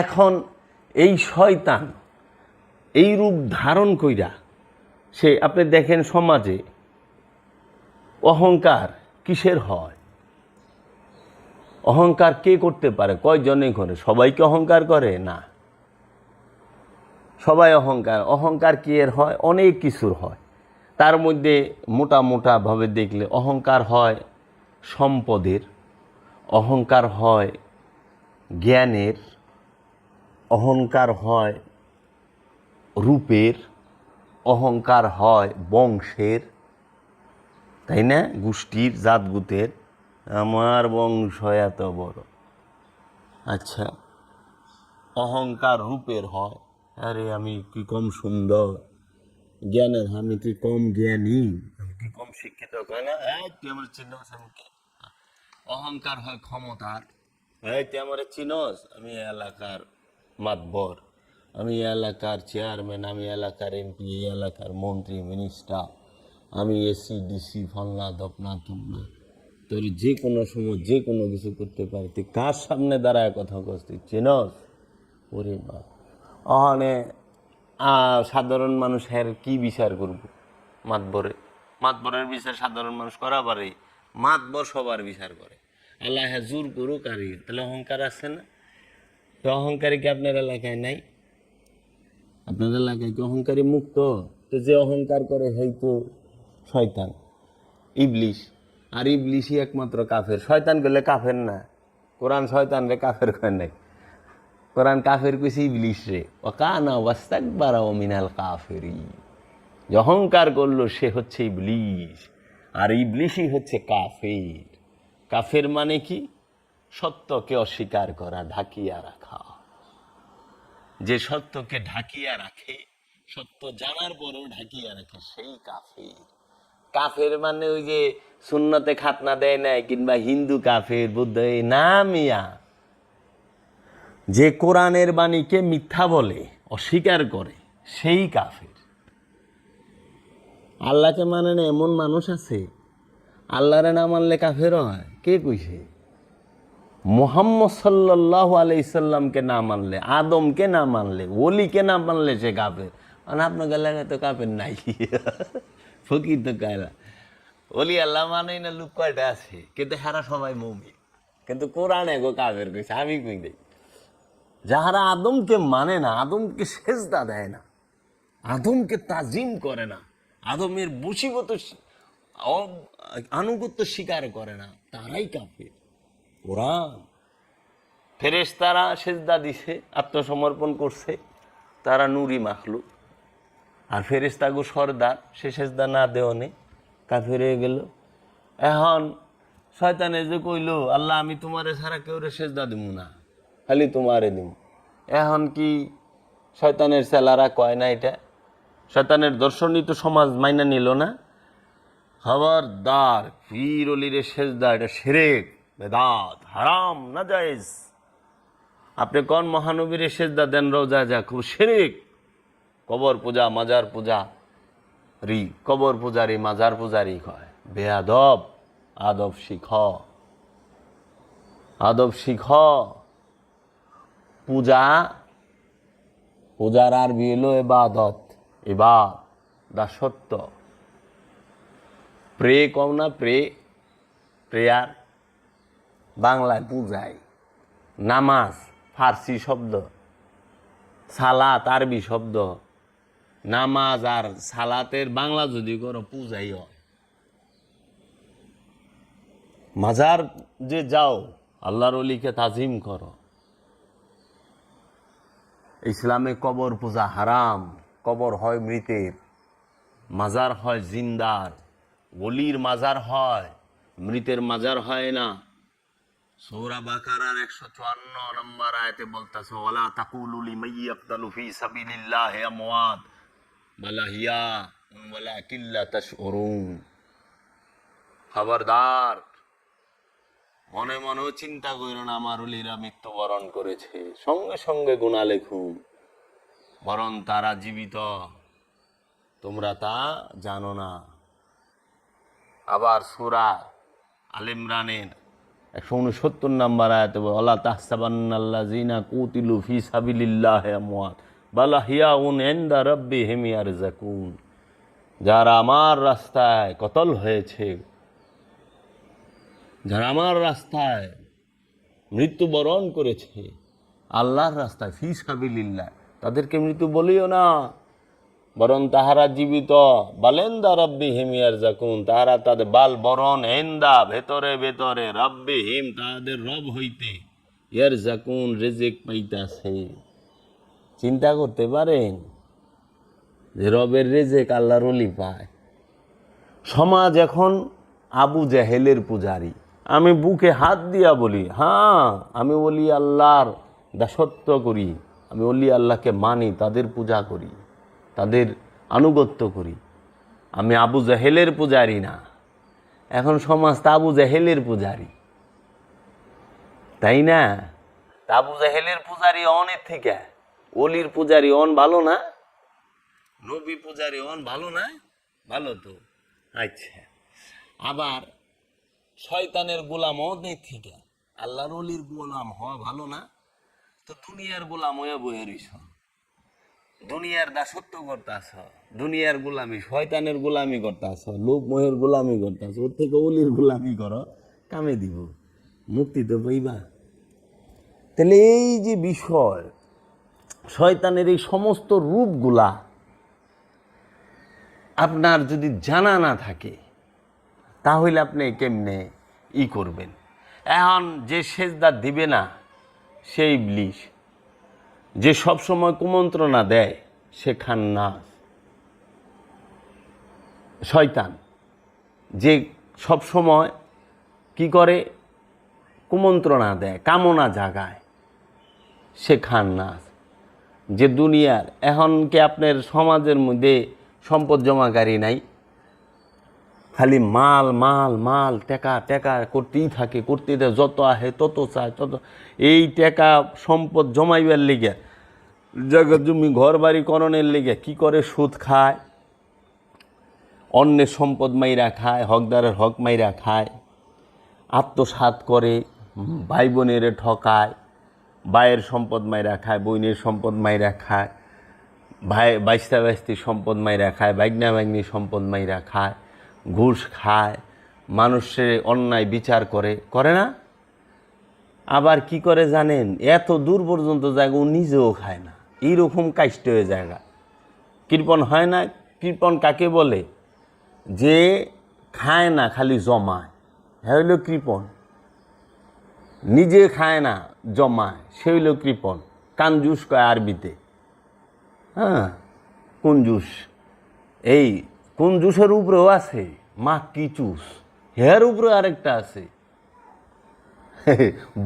এখন এই শয়তান এই রূপ ধারণ কইরা সে, আপনি দেখেন সমাজে অহংকার কিসের হয়? অহংকার কে করতে পারে? কয়জনে করে? সবাই কি অহংকার করে? না, সবাই অহংকার কি এর হয়? অনেক কিছুর হয়। তার মধ্যে মোটাভাবে দেখলে অহংকার হয় সম্পদের, অহংকার হয় জ্ঞানের, অহংকার হয় রূপের, অহংকার হয় বংশের, তাই না? গোষ্ঠীর, জাতগুতের, আমার বংশ এত বড়। আচ্ছা, অহংকার রূপের হয়, আরে আমি কি কম সুন্দর, জ্ঞানের আমি কি কম জ্ঞানী, আমি কি কম শিক্ষিত, কয় না তুই আমার চিনস আমি কে। অহংকার হয় ক্ষমতার, তুই আমার চিনস আমি এলাকার মাতবর, আমি এলাকার চেয়ারম্যান, আমি এলাকার এমপি, এলাকার মন্ত্রী মিনিস্টার, আমি এসি ডিসি ফলনা দপনা তুমনা, তোর যে কোনো সময় যে কোনো কিছু করতে পারি। তুই কার সামনে দাঁড়ায় কথা কস? তুই চিনস? ওরে বা, অহনে সাধারণ মানুষের কি বিচার করব? মাতবরের বিচার সাধারণ মানুষ করা পারে? মাতবর সবার বিচার করে। আল্লাহ জোর করুক আর তাহলে অহংকার আছে না? তো অহংকারী কি আপনার এলাকায় নাই? আপনার এলাকায় কি অহংকারী মুক্ত? তো যে অহংকার করে হয়তো শয়তান, ইবলিশ। আর ইবলিশই একমাত্র কাফের। শয়তান গেলে কাফের না। কোরআন শয়তান রে কাফের কয় নাই, কোরআন কাফের কইছে ইবলিশ রে, ওয়াকানা ওয়াস্তাকবারা ওয়া মিনাল কাফিরিন। অহংকার করলো সে হচ্ছে ইবলিশ, আর ইবলিশই হচ্ছে কাফের। কাফের মানে কি? সত্যকে অস্বীকার করা, ঢাকিয়া রাখা। যে সত্যকে ঢাকিয়া রাখে, সত্য জানার পরেও ঢাকিয়া রাখে, সেই কাফের। কাফের মানে ওই যে সুন্নতে খাতনা দেয় নাই, কিংবা হিন্দু কাফের, বুদ্ধ, না মিয়া। যে কোরআনের বাণীকে মিথ্যা বলে, অস্বীকার করে, সেই কাফের। আল্লাহকে মানে না এমন মানুষ আছে, আল্লাহরে না মানলে কাফের হয়? কে কইছে? মুহাম্মদ সাল্লাল্লাহু আলাইহি সাল্লামকে না মানলে, আদমকে না মানলে, ওলিকে না মানলে সে কাফের। মানে আপনার এলাকায় তো কাফের নাই। ফকির তো কায়রা ওলি আল্লাহ মানে না, লোক কয়টা আছে, কিন্তু হারা সবাই মুমিন। কিন্তু কোরআনে গো কাফের কইছে, আমি কই দেই। যাহারা আদমকে মানে না, আদমকে সেজদা দেয় না, আদমকে তাজিম করে না, আদমের বশীগত আনুগত্য স্বীকার করে না, তারাই কাফের। কোরআন, ফেরেশতারা সেজদা দিছে, আত্মসমর্পণ করছে, তারা নূরি মাখলুক। আর ফেরেশতাগো সর্দার, সে সেজদা না দেওয়ানে কাফের হয়ে গেল। এখন শয়তানে যে কইল, আল্লাহ আমি তোমারে ছাড়া কেউরে সেজদা দিব না, খালি তোমারে দিব। এখন কি শয়তানের ছেলারা কয় না এটা? শয়তানের দর্শনই তো সমাজ মাইনা নিল না। খবরদার, পীর অলিরে সেজদা এটা শিরক, বেদাত, হারাম, নাজায়েজ। আপনি কোন মহানবীরে সেজদা দেন রোজা যা, খুব শিরক। কবর পূজা, মাজার পূজা রি, কবর পূজারি মাজার পূজারি কয়। বেয়াদব, আদব শিখ, আদব শিখ। পূজা, পূজার আরবি হলো ইবাদত, ইবাদ, দাসত্ব। প্রে কম না, প্রেয়ার বাংলায় পূজায়, নামাজ ফার্সি শব্দ, সালাত আরবি শব্দ। নামাজ আর সালাতের বাংলা যদি করো পূজাই হয়। মাজার যে যাও, আল্লাহর ওলিকে তাজিম করো। ইসলামে কবর পূজা হারাম। কবর হয় মৃতের, মাজার হয় জিন্দার। ওলির মাজার হয়, মৃতের মাজার হয় না। সূরা বাকারার 154 নম্বর আয়াতে বলতাছে, ওয়ালা তাকুলু লিমান ইয়াকতালু ফি সাবিলিল্লাহি আমওয়াত বাল আহইয়া ওয়ালাকিন লা তাশউরুন। খবরদার, মনে মনেও চিন্তা করো না আমার ওলিরা মৃত্যুবরণ করেছে, সঙ্গে সঙ্গে গুনাহ লেখুন, বরং তারা জীবিত, তোমরা তা জানো না। আবার সূরা আল ইমরানের 169 নম্বর আয়াতে বলে, আল্লাহ তাহসাবান্নাল্লাযিনা কুতিলু ফি সাবিলিল্লাহি আমওয়াত বাল আহইয়াউন ইনদা রাব্বিহিম ইয়ারযাকুন। যারা আমার রাস্তায় কতল হয়েছে, যারা আমার রাস্তায় মৃত্যুবরণ করেছে, আল্লাহর রাস্তায় ফি সাবিলিল্লাহ, তাদেরকে মৃত্যু বলিও না, বরং তাহারা জীবিত। বালেন্দা রাব্বিহিম ইয়ারযাকুন, তাহারা তাদের বাল বরণ এন্দা ভেতরে ভেতরে রাব্বিহিম তাদের রব হইতে ইয়ারযাকুন রিজিক পাইতাছে। চিন্তা করতে পারেন যে রবের রিজিক আল্লাহর ওলি পায়। সমাজ এখন আবু জাহেলের পূজারি। আমি বুকে হাত দিয়া বলি, হ্যাঁ আমি ওলি আল্লাহর দাসত্ব করি, আমি ওলি আল্লাহকে মানি, তাদের পূজা করি, তাদের আনুগত্য করি, আমি আবু জাহেলের পূজারি না। এখন সমাজ তা আবু জাহেলের পূজারি, তাই না? তা আবু জাহেলের পূজারি অনেক থেকে ওলির পূজারি অন ভালো না, নবী পূজারি অন ভালো না? ভালো তো। আচ্ছা, আবার শয়তানের গোলাম অনেক থেকে আল্লাহর ওলির গোলাম হওয়া ভালো না? তো দুনিয়ার গোলাম হয়ে বয়ে রইছ, দুনিয়ার দাসত্ব করতেছ, দুনিয়ার গোলামি, শয়তানের গোলামি করতেছ, লোক মোহের গোলামি করতেছ, ওর থেকে ওলির গোলামি করো, কামে দিব, মুক্তি তো পাইবা। তাহলে এই যে বিষয়, শয়তানের এই সমস্ত রূপগুলা আপনার যদি জানা না থাকে, তাহলে আপনি কেমনে করবেন? এখন যে সেজদা দিবে না সেই ইবলিস, যে সবসময় কুমন্ত্রণা দেয় সে খান্নাস, শয়তান যে সবসময় কি করে, কুমন্ত্রণা দেয়, কামনা জাগায়, সে খান্নাস। যে দুনিয়ার এখন কি আপনার সমাজের মধ্যে সম্পদ জমাকারী নাই? খালি মাল মাল মাল, টাকা টাকা করতেই থাকে, করতে দেয়, যত আহে তত চায়, তত এই টাকা সম্পদ জমাইবার লেগে, জায়গা জমি ঘর বাড়ি করণের লেগে কি করে, সুদ খায়, অন্যের সম্পদ মাইরা খায়, হকদারের হক মাইরা খায়, আত্মসাৎ করে, ভাই বোনের ঠকায়, ভাইয়ের সম্পদ মাইরা খায়, বোনের সম্পদ মাইরা খায়, ভাই বাইস্তা বাইস্তির সম্পদ মাইরা খায়, বাইগনা বাইগনির সম্পদ মাইরা খায়, ঘুষ খায়, মানুষের অন্যায় বিচার করে, করে না? আবার কি করে জানেন, এত দূর পর্যন্ত জায়গা ও নিজেও খায় না, এইরকম কাষ্ট হয়ে জায়গা। কৃপণ হয় না? কৃপণ কাকে বলে? যে খায় না, খালি জমায়, হ্যাঁ হইল কৃপণ। নিজে খায় না, জমায়, সে হইল কৃপণ। কানজুস কয় আরবিতে, হ্যাঁ কুঞ্জুস। এই কুঞ্জুসের উপরেও আছে মাক্কি চুস, হের উপরে আরেকটা আছে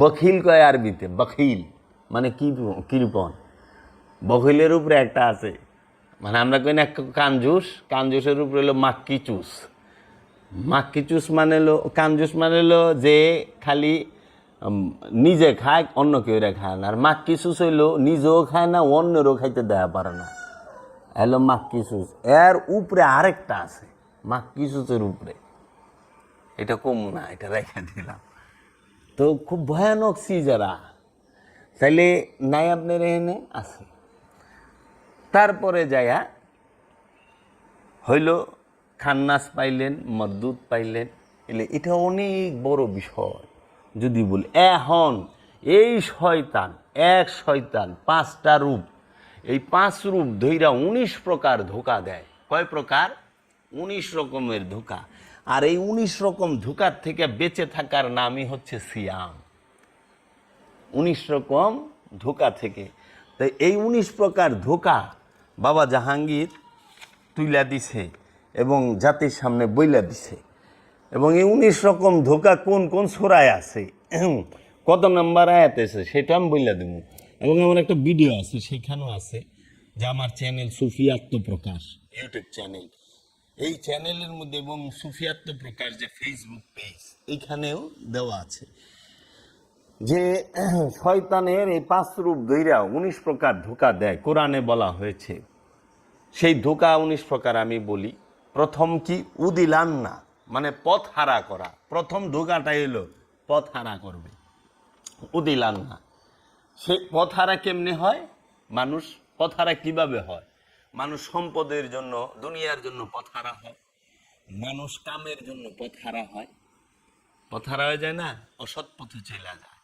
বখিল কয় আরবিতে, বখিল মানে কি, কৃপণ। বখিলের উপরে একটা আছে, মানে আমরা কই না কানজুস, কানজুসের উপরে হলো মাক্কি চুস। মাক্কি চুস মানে হলো, কানজুস মানে হলো যে খালি নিজে খায়, অন্য কেউ খায় না। আর মাক্কি চুস হইলো নিজেও খায় না, অন্যেরও খাইতে দেয়া পারে না, হ্যালো মাক্কি চুস। এর উপরে আরেকটা আছে মাক্কি চুসের উপরে, এটা কম না, এটা রেখে দিলাম। তো খুব ভয়ানক সিজারা, তাইলে নাই আপনার এখানে আছে। তারপরে যায়া হইল খান্নাস পাইলেন, মদ্দুদ পাইলেন, এলে এটা অনেক বড় বিষয় যদি বলি। এখন এই শয়তান, এক শয়তান 5টা রূপ, এই 5 রূপ ধইরা 19 প্রকার ধোকা দেয়। কয় প্রকার? 19 রকমের ধোকা। আর এই 19 রকম ধোকার থেকে বেঁচে থাকার নামই হচ্ছে সিয়াম। 19 রকম ধোকা থেকে। তাই এই 19 প্রকার ধোকা বাবা জাহাঙ্গীর তুইলা দিছে এবং জাতির সামনে বইলা দিছে। এবং এই 19 রকম ধোকা কোন কোন সূরায় আছে, কত নাম্বার আয়াত আছে সেটা আমি বইলা দেব। এবং আমার একটা ভিডিও আছে, সেখানেও আছে, যে আমার চ্যানেল সুফি আত্মপ্রকাশ ইউটিউব চ্যানেল, এই চ্যানেলের মধ্যে এবং সুফি আত্মপ্রকাশ যে ফেসবুক পেজ, এইখানেও দেওয়া আছে যে শয়তানের এই 5 রূপ ধইরা 19 প্রকার ধোকা দেয়, কোরআনে বলা হয়েছে। সেই ধোকা 19 প্রকার আমি বলি। প্রথম কি? উদিলান্না, মানে পথ হারা করা। প্রথম ধোকাটাই হলো পথ হারা করবে, উদিলান না। সে পথ হারা কেমনে হয়? মানুষ পথ হারা কিভাবে হয়? মানুষ সম্পদের জন্য, দুনিয়ার জন্য পথ হারা হয়, মানুষ কামের জন্য পথ হারা হয়, পথ হারা হয়ে যায় না, অসৎ পথে চলে যায়।